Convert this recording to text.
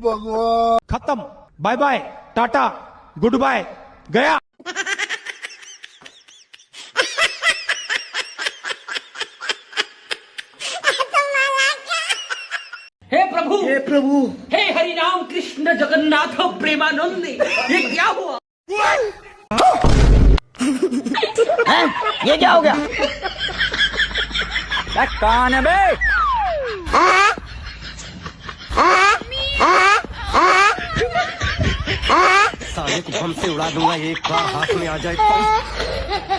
भगवान, खत्म, bye bye, tata, good bye, गया। हे प्रभु, हे हरि राम कृष्ण जगन्नाथ प्रेमानंद, ये क्या हुआ? ये क्या हो गया? कौन है बे? साले को बम से उड़ा दूंगा एक बार हाथ में आ जाए तो।